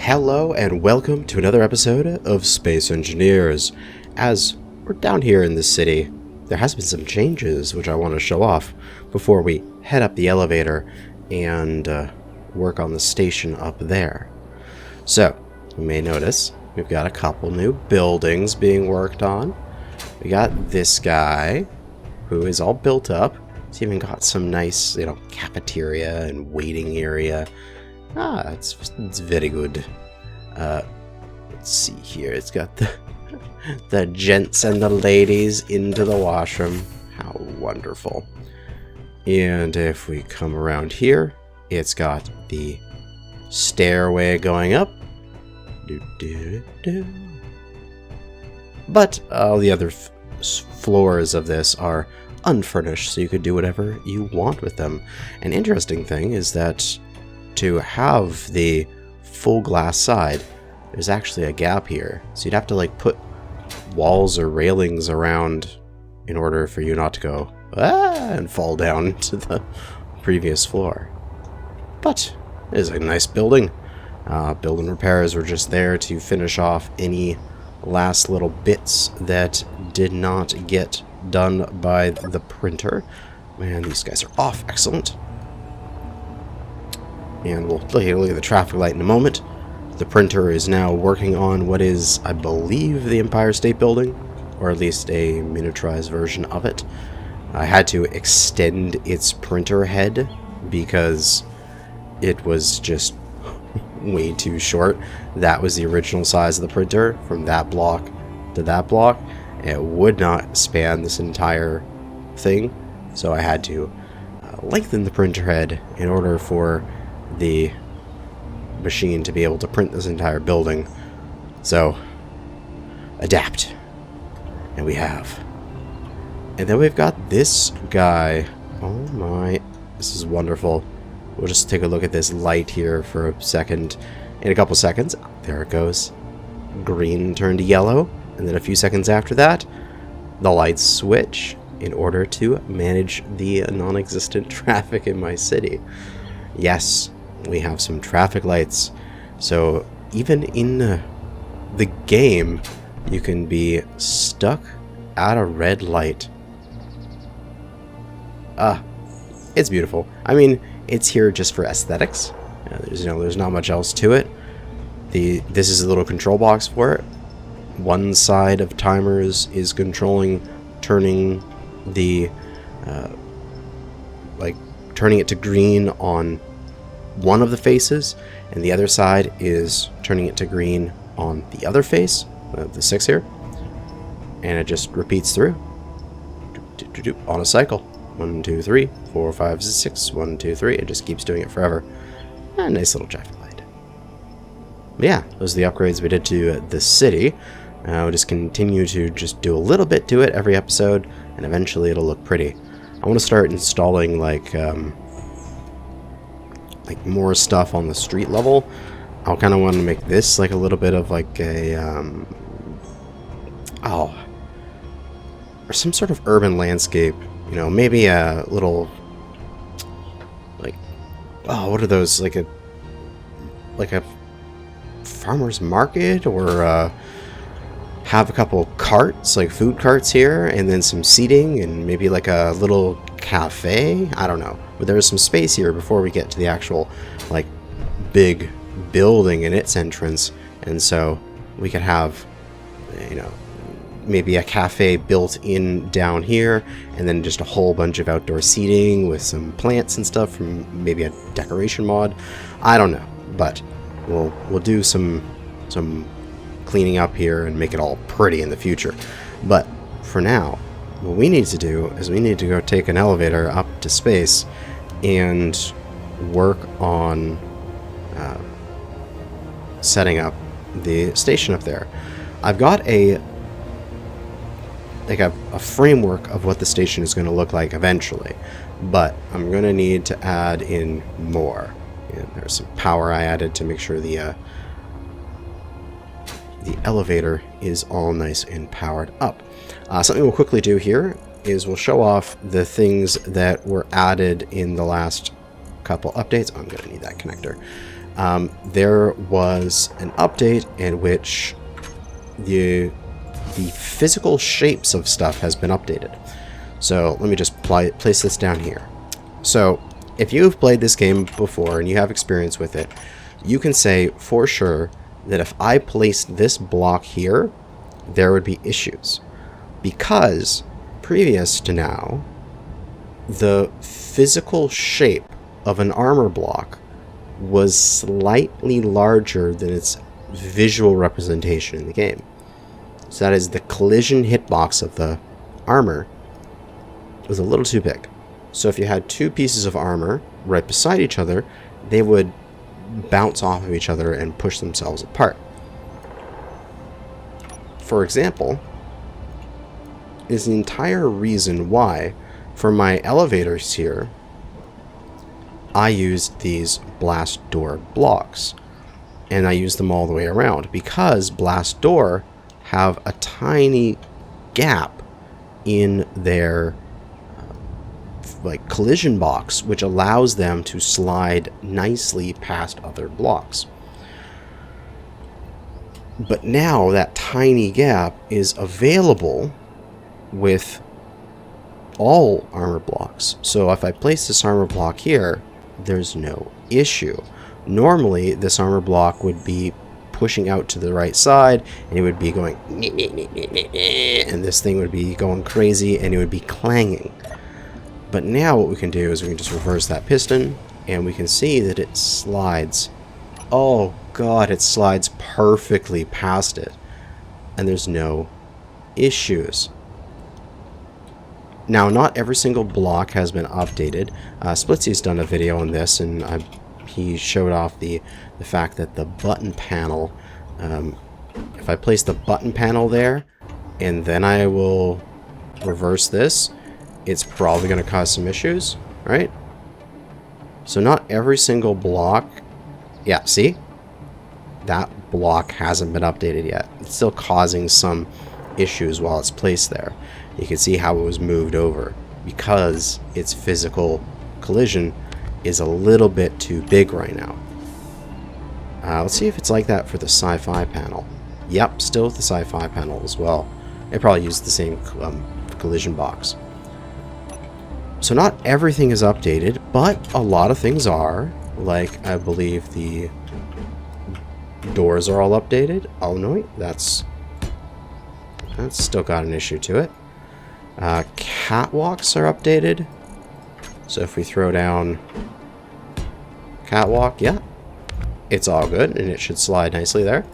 Hello and welcome to another episode of Space Engineers. As we're down here in the city, there has been some changes which I want to show off before we head up the elevator and work on the station up there. So, you may notice we've got a couple new buildings being worked on. We got this guy who is all built up. It's even got some nice, cafeteria and waiting area. It's very good. Let's see here. It's got the gents and the ladies into the washroom. How wonderful. And if we come around here, it's got the stairway going up. But all the other floors of this are unfurnished, so you could do whatever you want with them. An interesting thing is that to have the full glass side, there's actually a gap here. So you'd have to put walls or railings around in order for you not to go and fall down to the previous floor. But it is a nice building. Building repairs were just there to finish off any last little bits that did not get done by the printer. Man, these guys are off. Excellent. And we'll take a look at the traffic light in a moment. The printer is now working on what is, I believe, the Empire State Building, or at least a miniaturized version of it. I had to extend its printer head because it was just way too short. That was the original size of the printer, from that block to that block. It would not span this entire thing, so I had to lengthen the printer head in order for the machine to be able to print this entire building. So, adapt. And we have. And then we've got this guy. Oh my, this is wonderful. We'll just take a look at this light here for a second. In a couple seconds, there it goes. Green turned to yellow. And then a few seconds after that, the lights switch in order to manage the non-existent traffic in my city. Yes, we have some traffic lights. So even in the game, you can be stuck at a red light. It's beautiful. I mean, it's here just for aesthetics. There's not much else to it. This is a little control box for it. One side of timers is controlling turning the turning it to green on one of the faces, and the other side is turning it to green on the other face, the 6 here, and it just repeats through on a cycle. 1, 2, 3, 4, 5, 6, 1, 2, 3. It just keeps doing it forever. A nice little traffic light. But yeah, those are the upgrades we did to the city. We'll just continue to just do a little bit to it every episode, and eventually it'll look pretty. I want to start installing like more stuff on the street level. I'll kind of want to make this like a little bit of like a or some sort of urban landscape. Maybe a little what are those, like a farmer's market, or have a couple carts, like food carts here, and then some seating, and maybe like a little cafe. I don't know, but there's some space here before we get to the actual big building and its entrance, and so we could have maybe a cafe built in down here, and then just a whole bunch of outdoor seating with some plants and stuff from maybe a decoration mod. I don't know, but we'll do some cleaning up here and make it all pretty in the future. But for now, what we need to do is we need to go take an elevator up to space and work on setting up the station up there. I've got a framework of what the station is going to look like eventually, but I'm going to need to add in more. There's some power I added to make sure the elevator is all nice and powered up. Something we'll quickly do here is we'll show off the things that were added in the last couple updates. I'm going to need that connector. there was an update in which the physical shapes of stuff has been updated. So let me just place this down here. So if you've played this game before and you have experience with it, you can say for sure that if I placed this block here, there would be issues. Because previous to now, the physical shape of an armor block was slightly larger than its visual representation in the game. So that is, the collision hitbox of the armor was a little too big. So if you had two pieces of armor right beside each other, they would bounce off of each other and push themselves apart. For example, is the entire reason why for my elevators here I used these blast door blocks, and I used them all the way around because blast door have a tiny gap in their like collision box, which allows them to slide nicely past other blocks. But now that tiny gap is available with all armor blocks. So if I place this armor block here, there's no issue. Normally, this armor block would be pushing out to the right side, and it would be going, and this thing would be going crazy, and it would be clanging. But now what we can do is we can just reverse that piston, and we can see that it slides. Oh god, it slides perfectly past it, and there's no issues. Now, not every single block has been updated. Splitsy's done a video on this, and he showed off the fact that the button panel, if I place the button panel there, and then I will reverse this, it's probably going to cause some issues, right? So not every single block, yeah, see? That block hasn't been updated yet. It's still causing some issues while it's placed there. You can see how it was moved over because its physical collision is a little bit too big right now. Let's see if it's like that for the sci-fi panel. Yep, still with the sci-fi panel as well. It probably used the same collision box. So not everything is updated, but a lot of things are. Like, I believe the doors are all updated. Oh no, that's still got an issue to it. Catwalks are updated. So if we throw down catwalk, yeah, it's all good, and it should slide nicely there.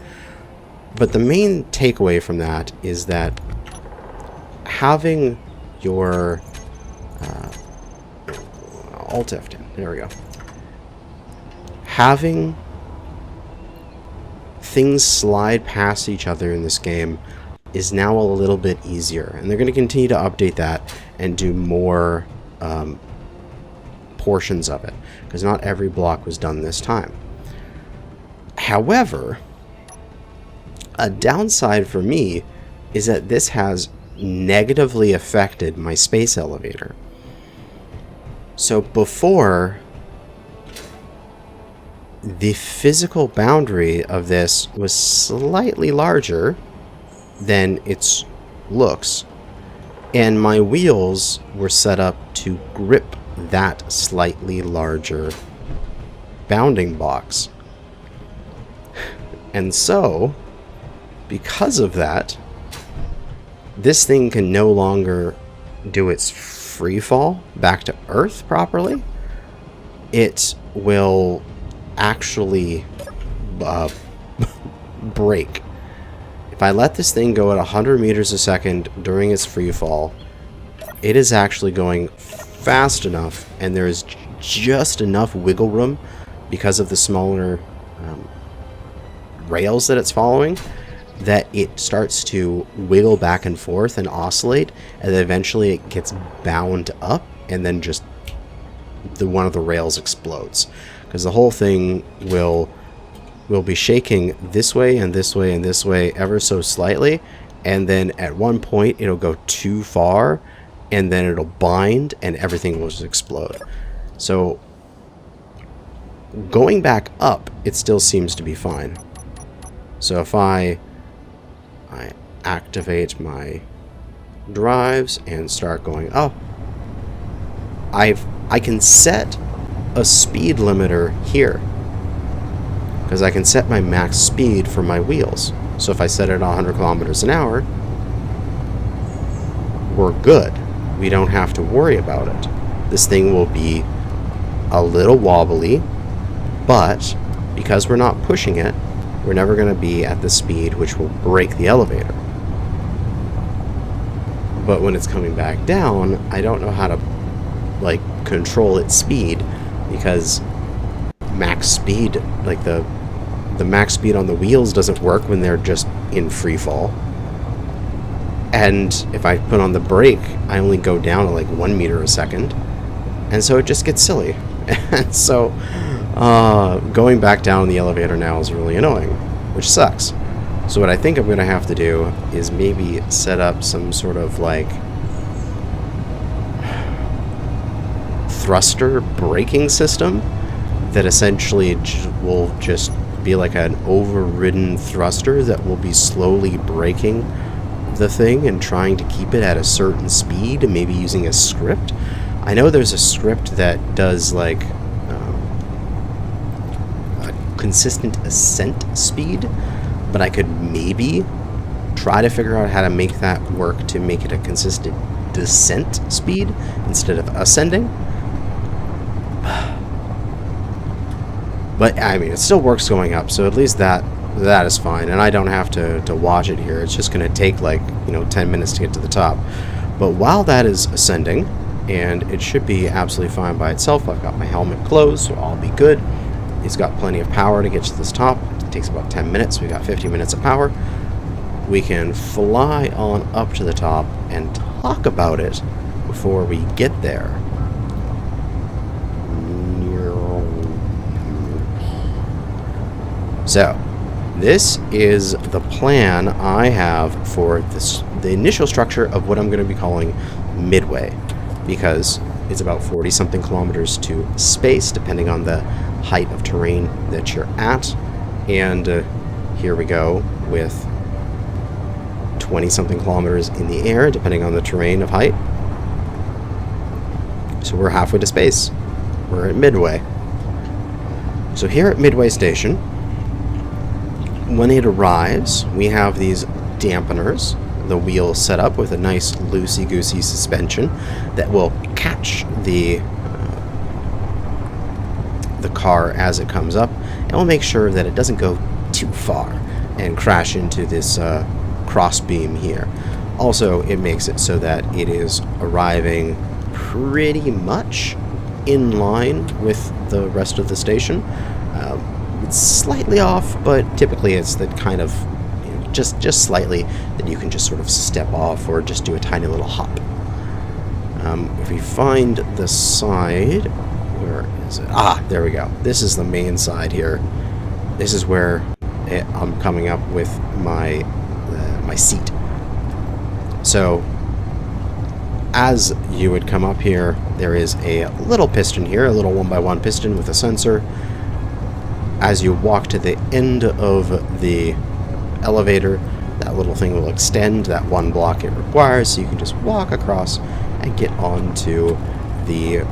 But the main takeaway from that is that having your Alt F10, there we go. Having things slide past each other in this game is now a little bit easier, and they're going to continue to update that and do more portions of it, because not every block was done this time. However, a downside for me is that this has negatively affected my space elevator. So before, the physical boundary of this was slightly larger than its looks, and my wheels were set up to grip that slightly larger bounding box. And so, because of that, this thing can no longer do its free fall back to Earth properly. It will actually break. If I let this thing go at 100 meters a second during its free fall, it is actually going fast enough, and there is just enough wiggle room because of the smaller rails that it's following, that it starts to wiggle back and forth and oscillate, and then eventually it gets bound up, and then just one of the rails explodes, because the whole thing will be shaking this way and this way and this way ever so slightly, and then at one point it'll go too far, and then it'll bind and everything will just explode. So going back up, it still seems to be fine. So if I activate my drives and start going up, I can set a speed limiter here, because I can set my max speed for my wheels. So if I set it at 100 kilometers an hour, we're good. We don't have to worry about it. This thing will be a little wobbly, but because we're not pushing it, we're never going to be at the speed which will break the elevator. But when it's coming back down, I don't know how to like control its speed, because max speed, like the max speed on the wheels doesn't work when they're just in free fall. And if I put on the brake, I only go down to like 1 meter a second. And so it just gets silly. And so going back down the elevator now is really annoying, which sucks. So what I think I'm going to have to do is maybe set up some sort of like thruster braking system that essentially will just be like an overridden thruster that will be slowly braking the thing and trying to keep it at a certain speed, maybe using a script. I know there's a script that does like a consistent ascent speed, but I could maybe try to figure out how to make that work to make it a consistent descent speed instead of ascending. But I mean, it still works going up, so at least that is fine, and I don't have to watch it here. It's just going to take like 10 minutes to get to the top. But while that is ascending, and it should be absolutely fine by itself, I've got my helmet closed, so I'll be good. It's got plenty of power to get to this top. It takes about 10 minutes. We got 50 minutes of power. We can fly on up to the top and talk about it before we get there. So, this is the plan I have for the initial structure of what I'm going to be calling Midway, because it's about 40-something kilometers to space, depending on the height of terrain that you're at. And here we go with 20-something kilometers in the air, depending on the terrain of height. So we're halfway to space. We're at Midway. So here at Midway Station, when it arrives, we have these dampeners, the wheel set up with a nice loosey-goosey suspension that will catch the car as it comes up, and will make sure that it doesn't go too far and crash into this cross beam here. Also, it makes it so that it is arriving pretty much in line with the rest of the station. It's slightly off, but typically it's that kind of, just slightly, that you can just sort of step off or just do a tiny little hop. If we find the side, where is it? Ah, there we go. This is the main side here. This is where I'm coming up with my seat. So, as you would come up here, there is a little piston here, a little 1x1 piston with a sensor. As you walk to the end of the elevator, that little thing will extend that one block it requires, so you can just walk across and get onto the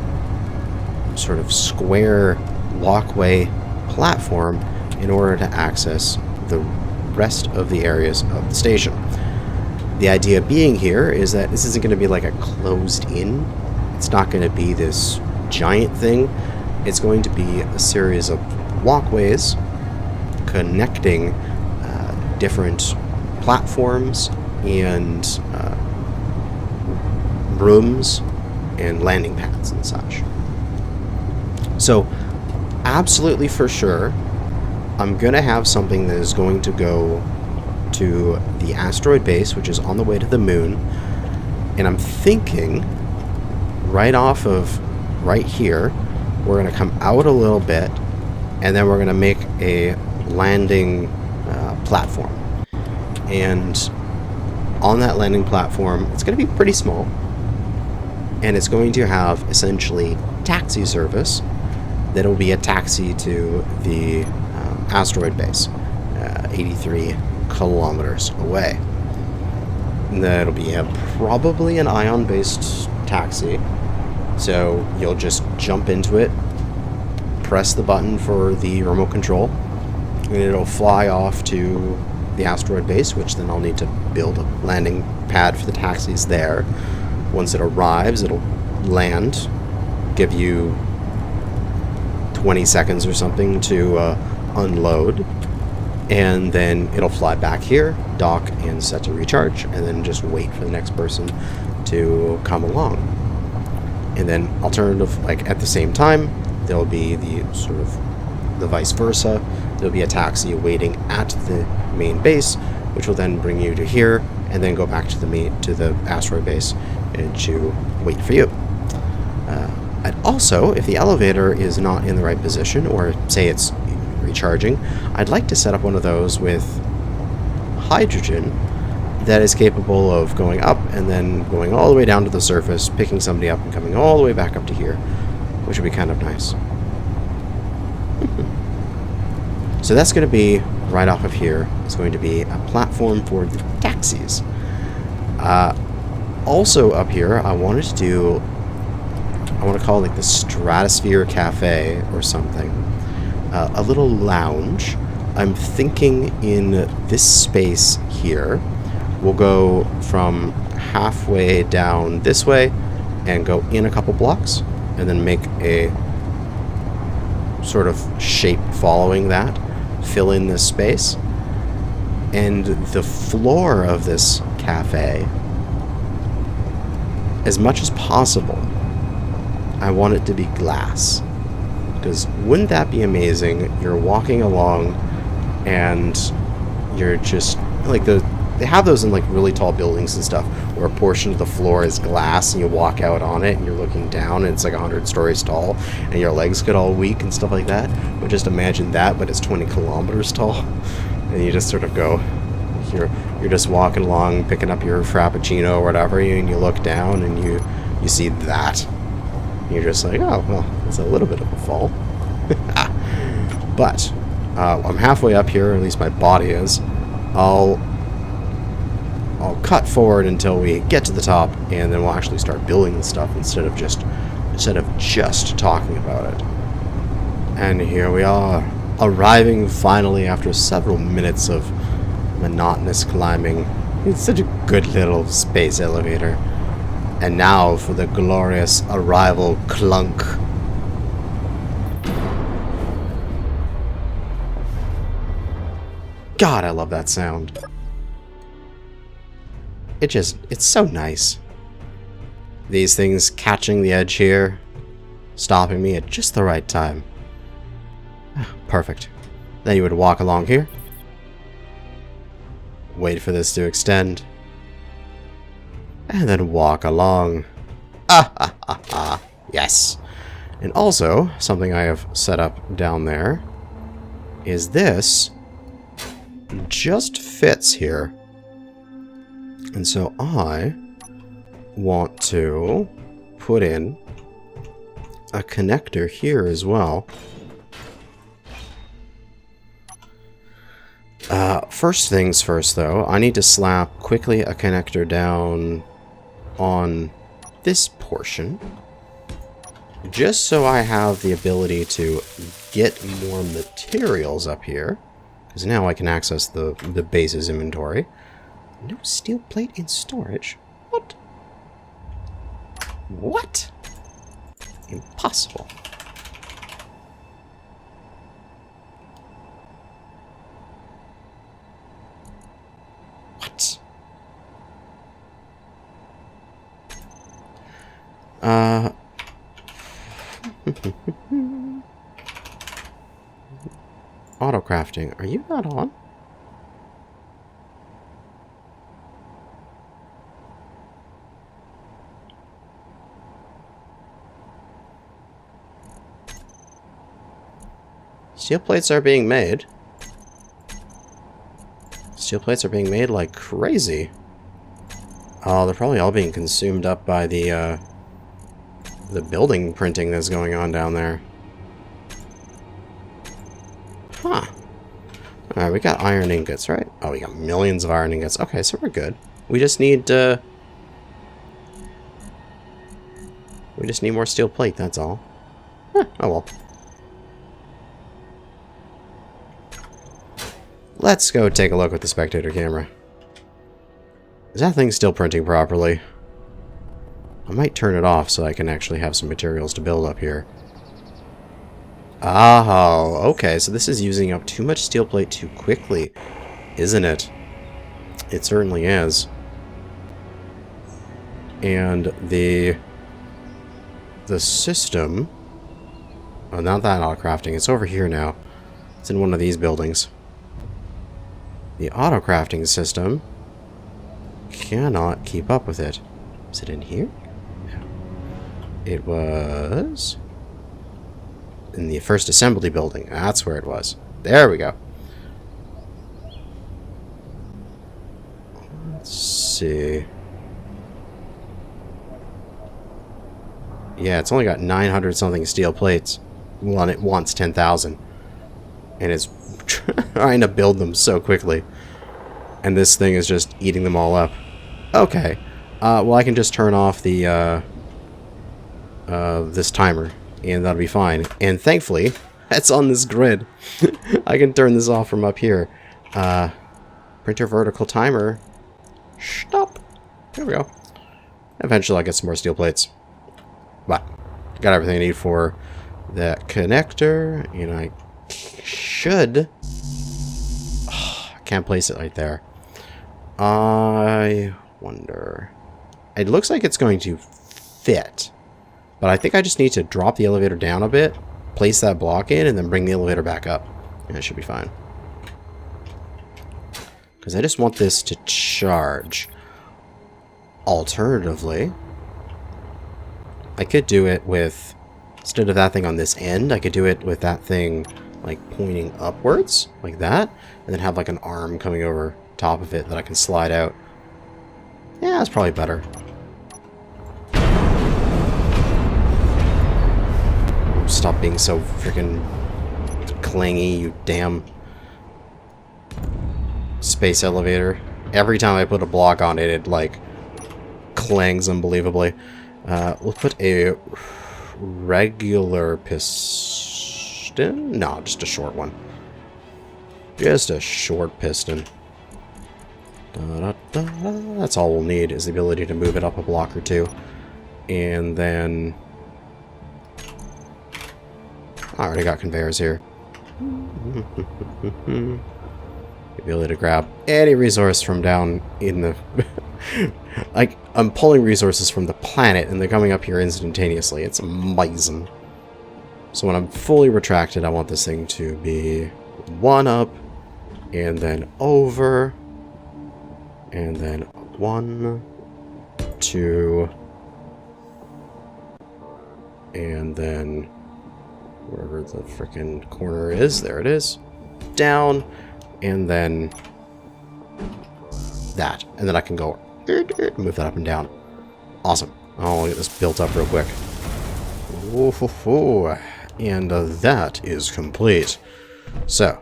sort of square walkway platform in order to access the rest of the areas of the station. The idea being here is that this isn't going to be like a closed-in. It's not going to be this giant thing. It's going to be a series of walkways connecting different platforms and rooms and landing pads and such. So, absolutely for sure, I'm going to have something that is going to go to the asteroid base, which is on the way to the moon, and I'm thinking right off of right here, we're going to come out a little bit, and then we're going to make a landing platform. And on that landing platform, it's going to be pretty small, and it's going to have essentially taxi service then it will be a taxi to the asteroid base, 83 kilometers away. And that'll be probably an ion-based taxi, so you'll just jump into it, press the button for the remote control, and it'll fly off to the asteroid base, which then I'll need to build a landing pad for the taxis there. Once it arrives, it'll land, give you 20 seconds or something to unload, and then it'll fly back here, dock, and set to recharge, and then just wait for the next person to come along. And then alternative, like at the same time, there'll be the sort of the vice versa. There'll be a taxi waiting at the main base, which will then bring you to here, and then go back to the asteroid base and to wait for you. And also, if the elevator is not in the right position, or say it's recharging, I'd like to set up one of those with hydrogen that is capable of going up and then going all the way down to the surface, picking somebody up and coming all the way back up to here, which would be kind of nice. So that's going to be right off of here. It's going to be a platform for the taxis. Also up here, I want to call it like the Stratosphere Cafe or something. A little lounge. I'm thinking in this space here, we'll go from halfway down this way and go in a couple blocks, and then make a sort of shape following that, fill in this space. And the floor of this cafe, as much as possible, I want it to be glass. Because wouldn't that be amazing? You're walking along and you're just like they have those in like really tall buildings and stuff, where a portion of the floor is glass and you walk out on it and you're looking down and it's like 100 stories tall and your legs get all weak and stuff like that. But just imagine that, but it's 20 kilometers tall, and you just sort of go, you're just walking along, picking up your Frappuccino or whatever, and you look down and you see that. And you're just like, oh, well, it's a little bit of a fall. But I'm halfway up here, or at least my body is. I'll cut forward until we get to the top, and then we'll actually start building the stuff instead of just talking about it. And here we are, arriving finally after several minutes of monotonous climbing. It's such a good little space elevator. And now for the glorious arrival clunk. God, I love that sound. It's so nice. These things catching the edge here, stopping me at just the right time. Perfect. Then you would walk along here, wait for this to extend, and then walk along. Yes. And also, something I have set up down there is this just fits here. And so I want to put in a connector here as well. First things first, though, I need to slap quickly a connector down on this portion, just so I have the ability to get more materials up here, because now I can access the base's inventory. No steel plate in storage? What? What? Impossible. What? Auto crafting. Are you not on? Steel plates are being made. Steel plates are being made like crazy. Oh, they're probably all being consumed up by the building printing that's going on down there. Huh. Alright, we got iron ingots, right? Oh, we got millions of iron ingots. Okay, so we're good. We just need, more steel plate, that's all. Oh well. Let's go take a look with the spectator camera. Is that thing still printing properly? I might turn it off so I can actually have some materials to build up here. Oh, okay, so this is using up too much steel plate too quickly, isn't it? It certainly is. And the system... Oh, not that auto crafting, it's over here now. It's in one of these buildings. The auto crafting system cannot keep up with it. Is it in here? No. It was in the first assembly building. That's where it was. There we go. Let's see. Yeah, it's only got 900 something steel plates. Well, it wants 10,000. And it's trying to build them so quickly. And this thing is just eating them all up. Okay. Well, I can just turn off the this timer, and that'll be fine. And thankfully, that's on this grid. I can turn this off from up here. Printer vertical timer. Stop. There we go. Eventually, I'll get some more steel plates. But got everything I need for that connector, and I should. Oh, I can't place it right there. I wonder. It looks like it's going to fit, but I think I just need to drop the elevator down a bit, place that block in, and then bring the elevator back up, and it should be fine. Because I just want this to charge. Alternatively, I could do it with, instead of that thing on this end, I could do it with that thing like pointing upwards, like that, and then have like an arm coming over top of it that I can slide out. Yeah, that's probably better. Stop being so freaking clingy, you damn space elevator. Every time I put a block on it, it like clangs unbelievably. We'll put a regular piston. No, just a short one. Just a short piston. That's all we'll need, is the ability to move it up a block or two. And then I already got conveyors here. The ability to grab any resource from down in the... like, I'm pulling resources from the planet, and they're coming up here instantaneously. It's amazing. So when I'm fully retracted, I want this thing to be one up, and then over, and then 1, 2, and then wherever the frickin' corner is, there it is, down, and then that, and then I can go move that up and down. Awesome. I'll get this built up real quick. And that is complete. So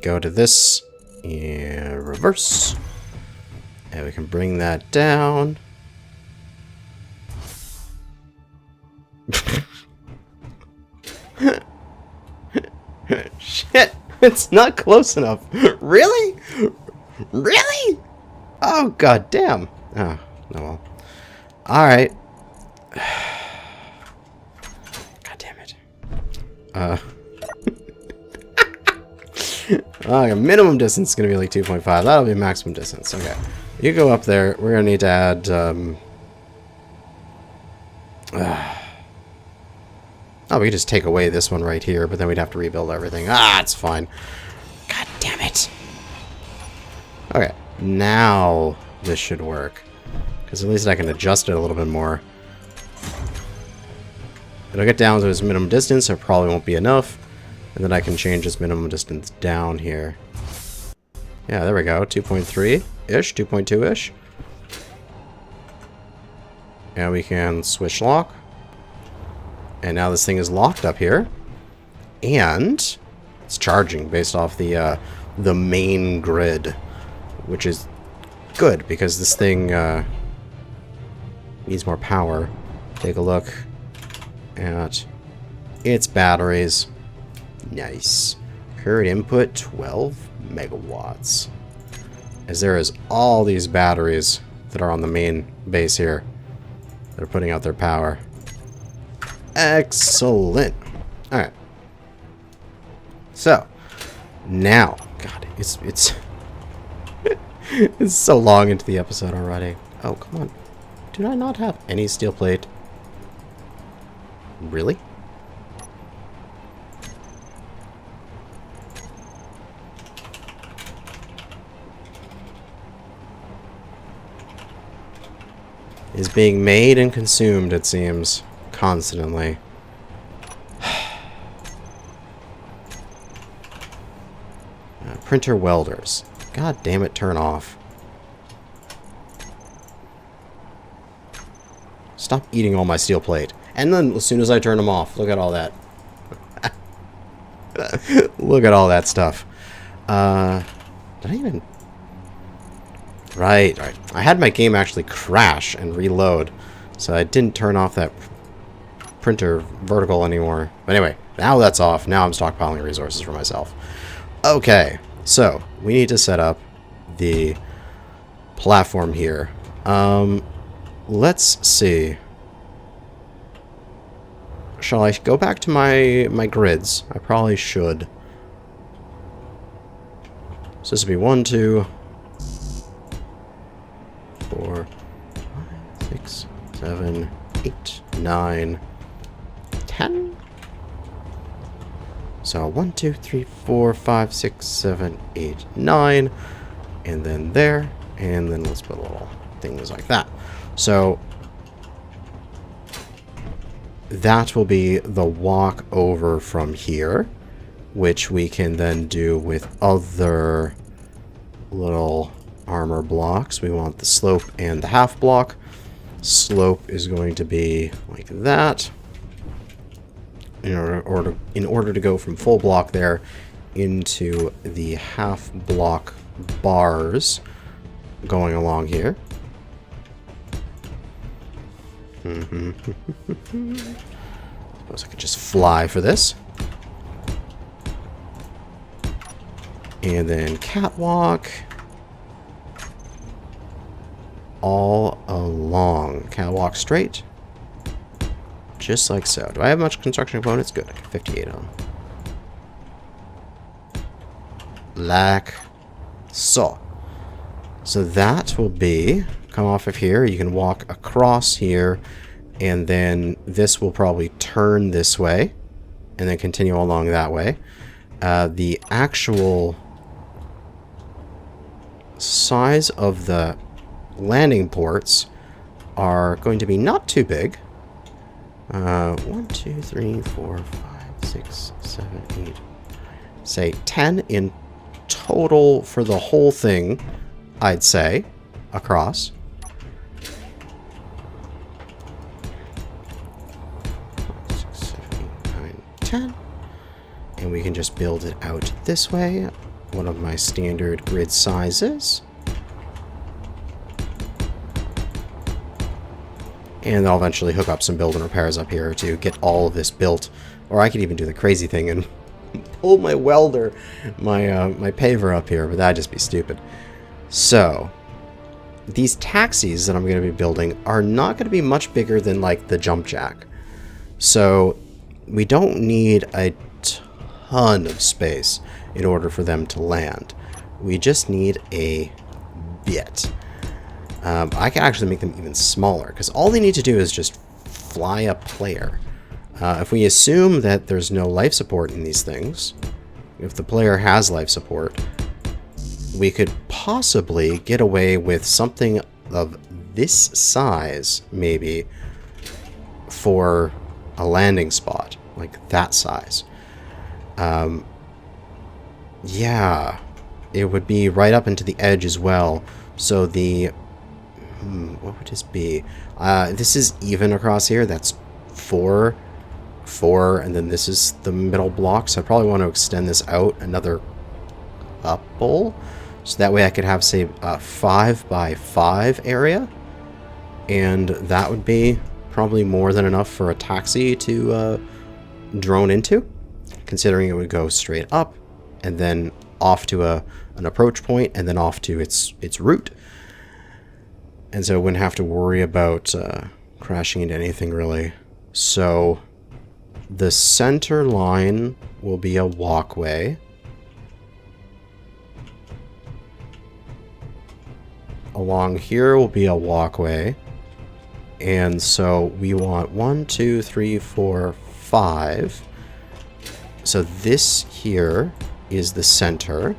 go to this and reverse, and we can bring that down. Shit, it's not close enough. Really? Really? Oh, god damn. Oh, no well. Alright. God damn it. Minimum distance is going to be like 2.5. That'll be maximum distance. Okay. You go up there. We're going to need to add... oh, we could just take away this one right here, but then we'd have to rebuild everything. Ah, it's fine. God damn it. Okay. Now this should work. Because at least I can adjust it a little bit more. It'll get down to its minimum distance. It probably won't be enough. And then I can change its minimum distance down here. Yeah, there we go. 2.3-ish, 2.2-ish. And we can switch lock. And now this thing is locked up here. And It's charging based off the main grid, which is good because this thing needs more power. Take a look at its batteries. Nice. Current input 12 megawatts. As there is all these batteries that are on the main base here. They're putting out their power. Excellent. Alright. So, now, God, it's it's so long into the episode already. Oh, come on. Did I not have any steel plate? Really? Is being made and consumed, it seems, constantly. Printer welders. God damn it, turn off. Stop eating all my steel plate. And then, as soon as I turn them off, look at all that. Look at all that stuff. Did I even... Right. I had my game actually crash and reload, so I didn't turn off that printer vertical anymore. But anyway, now that's off. Now I'm stockpiling resources for myself. Okay, so we need to set up the platform here. Let's see. Shall I go back to my grids? I probably should. So this would be 1, 2, 4, 5, 6, 7, 8, 9, 10. So 1, 2, 3, 4, 5, 6, 7, 8, 9. And then there. And then let's put little things like that. So that will be the walk over from here, which we can then do with other little armor blocks. We want the slope and the half block. Slope is going to be like that. In order to go from full block there into the half block bars going along here. Suppose I could just fly for this. And then catwalk all along. Catwalk straight. Just like so. Do I have much construction components? Good. I got 58 on. Like so. So that will be, come off of here. You can walk across here, and then this will probably turn this way, and then continue along that way. The actual size of the landing ports are going to be not too big. 1, 2, 3, 4, 5, 6, 7, 8, say 10 in total for the whole thing, I'd say, across. 6, 7, 8, 9, 10. And we can just build it out this way. One of my standard grid sizes. And I'll eventually hook up some build and repairs up here to get all of this built. Or I could even do the crazy thing and pull my welder, my paver up here, but that'd just be stupid. So, these taxis that I'm going to be building are not going to be much bigger than like the jump jack. So, we don't need a ton of space in order for them to land. We just need a bit. I can actually make them even smaller, because all they need to do is just fly a player. If we assume that there's no life support in these things, if the player has life support, we could possibly get away with something of this size, maybe, for a landing spot, like that size. Yeah, it would be right up into the edge as well, so the... what would this be? This is even across here. That's 4 4, and then this is the middle block, so I probably want to extend this out another couple, so that way I could have, say, a 5 by 5 area, and that would be probably more than enough for a taxi to drone into, considering it would go straight up and then off to an approach point and then off to its route, and so it wouldn't have to worry about crashing into anything really. So the center line will be a walkway. Along here will be a walkway. And so we want 1, 2, 3, 4, 5. So this here is the center.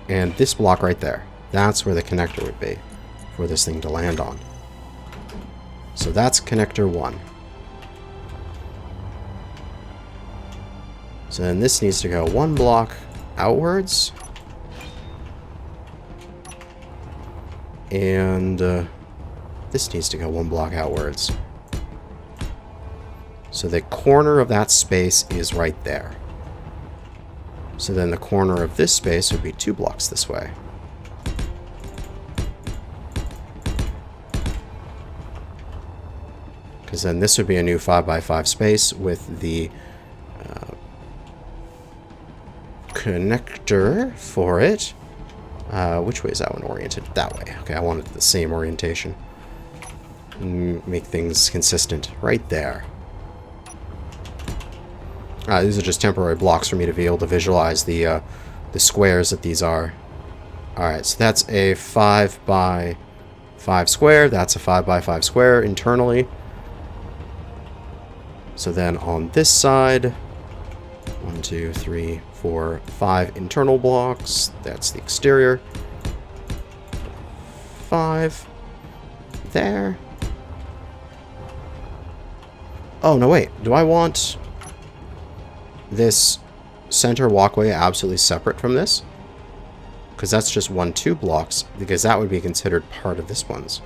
And this block right there, that's where the connector would be for this thing to land on. So that's connector 1. So then this needs to go 1 block outwards. And this needs to go 1 block outwards. So the corner of that space is right there. So then the corner of this space would be 2 blocks this way. Because then this would be a new 5 by 5 space with the connector for it. Which way is that one oriented? That way. Okay, I wanted the same orientation. Make things consistent. Right there. These are just temporary blocks for me to be able to visualize the squares that these are. Alright, so that's a 5 by 5 square. That's a 5 by 5 square internally. So then on this side, 1, 2, 3, 4, 5 internal blocks. That's the exterior. 5 there. Oh, no, wait. Do I want this center walkway absolutely separate from this? Because that's just 1, 2 blocks, because that would be considered part of this one's.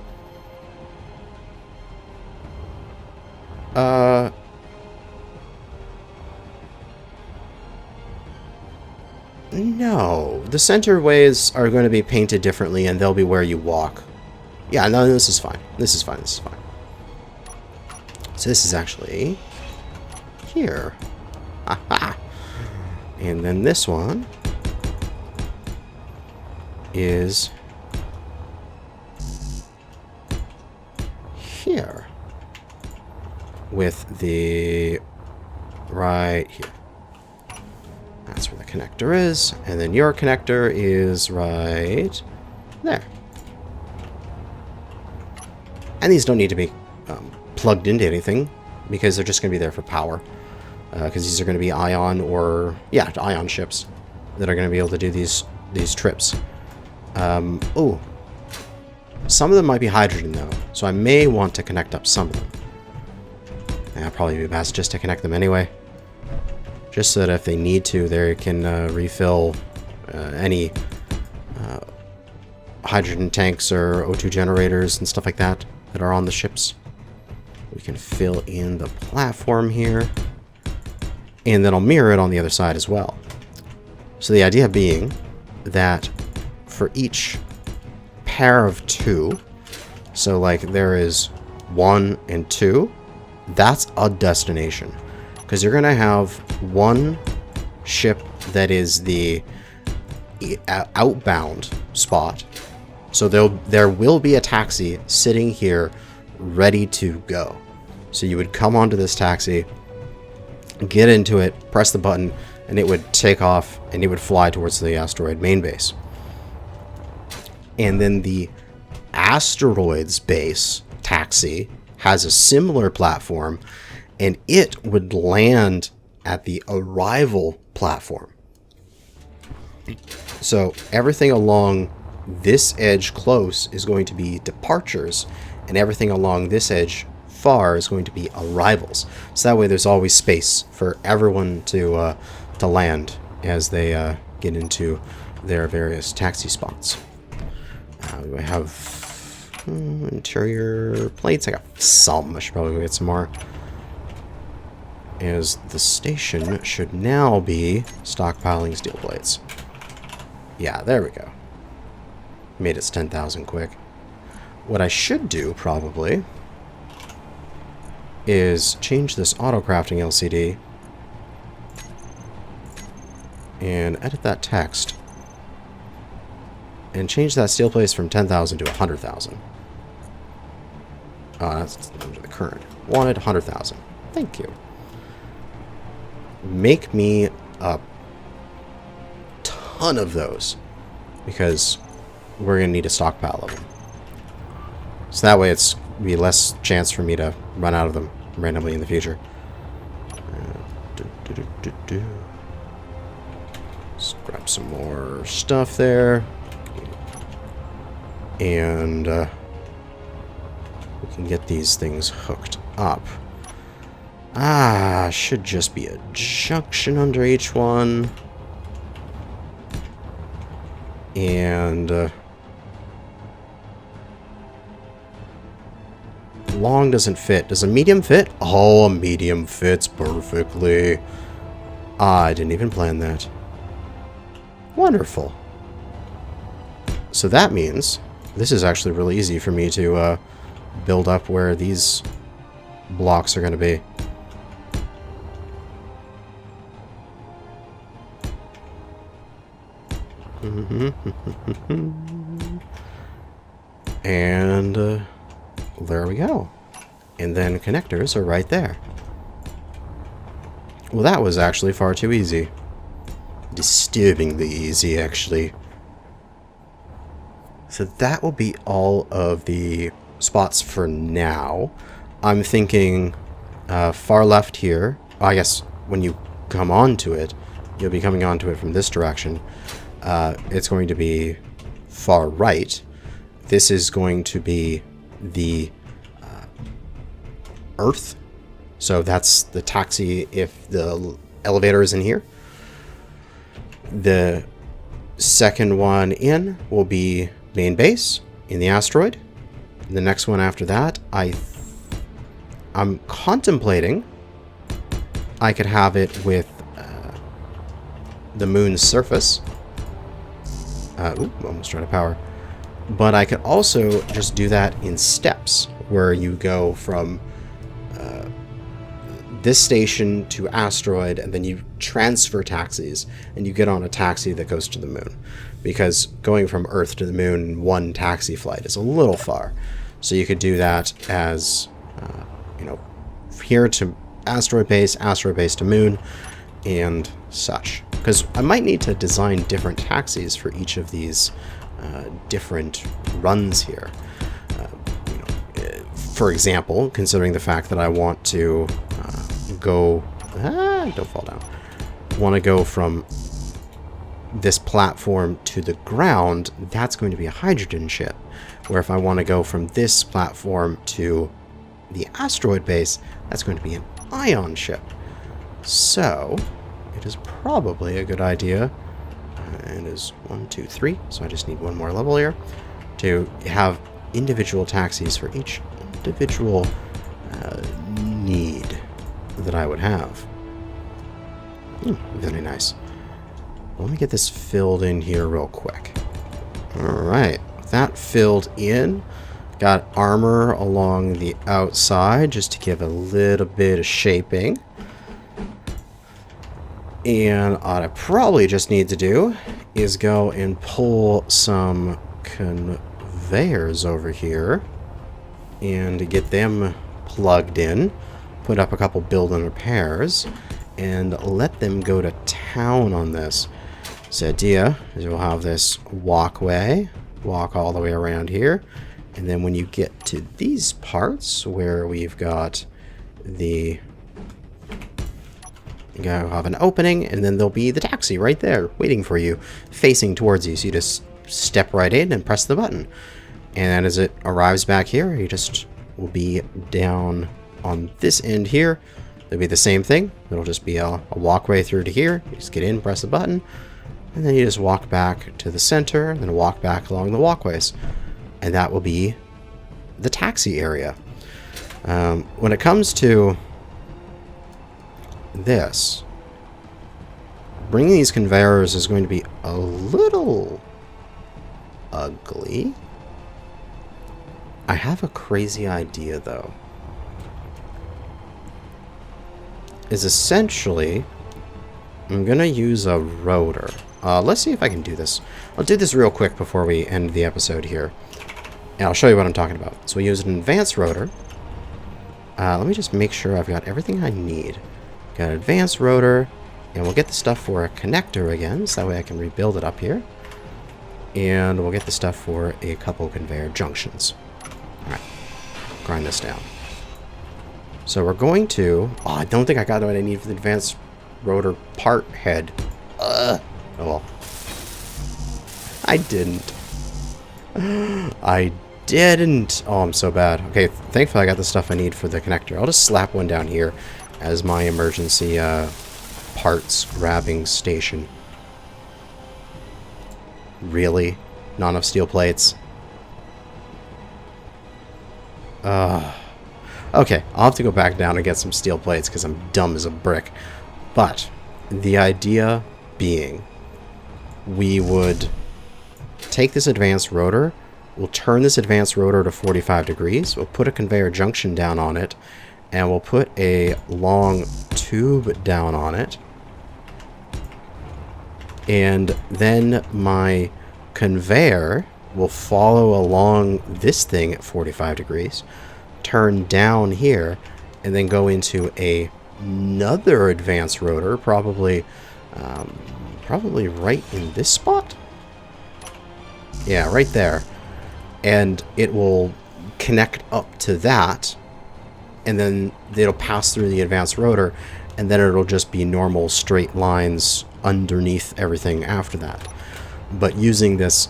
No, the center ways are going to be painted differently, and they'll be where you walk. Yeah, no, this is fine. This is fine. This is fine. So this is actually here. Aha. And then this one is here with the right here. That's where the connector is, and then your connector is right there. And these don't need to be plugged into anything, because they're just going to be there for power. Because these are going to be ion or, yeah, ion ships that are going to be able to do these trips. Oh, some of them might be hydrogen though, so I may want to connect up some of them. That'd probably be best just to connect them anyway. Just so that if they need to, they can refill any hydrogen tanks or O2 generators and stuff like that that are on the ships. We can fill in the platform here. And then I'll mirror it on the other side as well. So the idea being that for each pair of 2, so like there is 1 and 2, that's a destination. Because you're going to have one ship that is the outbound spot. So there will be a taxi sitting here ready to go. So you would come onto this taxi, get into it, press the button, and it would take off and it would fly towards the asteroid main base. And then the asteroid's base taxi has a similar platform, and it would land at the arrival platform. So everything along this edge close is going to be departures, and everything along this edge far is going to be arrivals. So that way there's always space for everyone to land as they get into their various taxi spots. We have Interior plates. I got some. I should probably go get some more. As the station should now be stockpiling steel plates. Yeah, there we go. Made it 10,000 quick. What I should do, probably, is change this auto-crafting LCD and edit that text and change that steel plates from 10,000 to 100,000. That's under the current. Wanted 100,000. Thank you. Make me a ton of those, because we're going to need a stockpile of them. So that way it's be less chance for me to run out of them randomly in the future. Let's grab some more stuff there. And we can get these things hooked up. Should just be a junction under each one. And long doesn't fit. Does a medium fit? Oh, a medium fits perfectly. I didn't even plan that. Wonderful. So that means this is actually really easy for me to build up where these blocks are going to be. And there we go. And then connectors are right there. Well, that was actually far too easy. Disturbingly easy, actually. So that will be all of the spots for now. I'm thinking far left here. I guess when you come onto it, you'll be coming onto it from this direction. It's going to be far right. This is going to be the Earth. So that's the taxi if the elevator is in here. The second one in will be main base in the asteroid. The next one after that, I'm contemplating I could have it with the moon's surface. Almost out of power. But I could also just do that in steps, where you go from this station to asteroid, and then you transfer taxis, and you get on a taxi that goes to the moon. Because going from Earth to the moon in one taxi flight is a little far. So you could do that as, here to asteroid base to moon, and such. Because I might need to design different taxis for each of these different runs here. For example, considering the fact that I want to go... don't fall down. Want to go from this platform to the ground, that's going to be a hydrogen ship. Where if I want to go from this platform to the asteroid base, that's going to be an ion ship. So, it is probably a good idea, and it is 1, 2, 3, so I just need one more level here, to have individual taxis for each individual need that I would have. Very nice. Let me get this filled in here real quick. Alright, that filled in. Got armor along the outside just to give a little bit of shaping. And what I probably just need to do is go and pull some conveyors over here and get them plugged in, put up a couple build and repairs, and let them go to town on this. So the idea is we'll have this walkway, walk all the way around here, and then when you get to these parts where we've got the... you have an opening, and then there'll be the taxi right there waiting for you, facing towards you. So you just step right in and press the button. And as it arrives back here, you just will be down on this end here. It'll be the same thing. It'll just be a walkway through to here. You just get in, press the button, and then you just walk back to the center, and then walk back along the walkways. And that will be the taxi area. When it comes to this, bringing these conveyors is going to be a little ugly. I have a crazy idea, though. Is essentially, I'm going to use a rotor. Let's see if I can do this. I'll do this real quick before we end the episode here. And I'll show you what I'm talking about. So we use an advanced rotor. Let me just make sure I've got everything I need. Got an advanced rotor. And we'll get the stuff for a connector again, so that way I can rebuild it up here. And we'll get the stuff for a couple conveyor junctions. Alright. Grind this down. So we're going to... Oh, I don't think I got what I need for the advanced rotor part head. Oh well. I didn't. I didn't. Oh, I'm so bad. Okay, thankfully I got the stuff I need for the connector. I'll just slap one down here as my emergency parts grabbing station. Really? Not enough steel plates? Okay, I'll have to go back down and get some steel plates because I'm dumb as a brick. But the idea being, we would take this advanced rotor, we'll turn this advanced rotor to 45 degrees, we'll put a conveyor junction down on it, and we'll put a long tube down on it. And then my conveyor will follow along this thing at 45 degrees, turn down here, and then go into another advanced rotor, probably right in this spot. Yeah, right there. And it will connect up to that, and then it'll pass through the advanced rotor, and then it'll just be normal straight lines underneath everything after that. But using this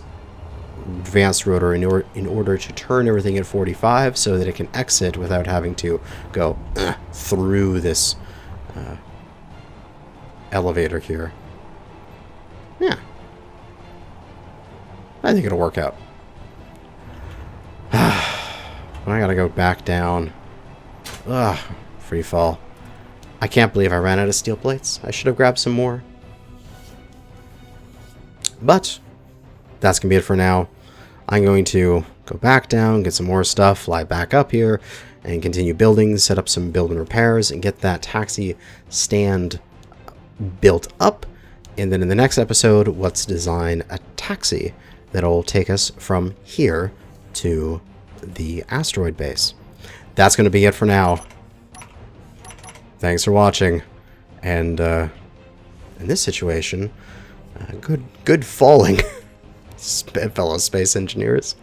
advanced rotor in order to turn everything at 45 so that it can exit without having to go through this elevator here. Yeah. I think it'll work out. I gotta go back down. Ugh, free fall. I can't believe I ran out of steel plates. I should have grabbed some more. But that's going to be it for now. I'm going to go back down, get some more stuff, fly back up here, and continue building, set up some build and repairs, and get that taxi stand built up. And then in the next episode, let's design a taxi that'll take us from here to the asteroid base. That's going to be it for now. Thanks for watching. And in this situation, good falling, fellow space engineers.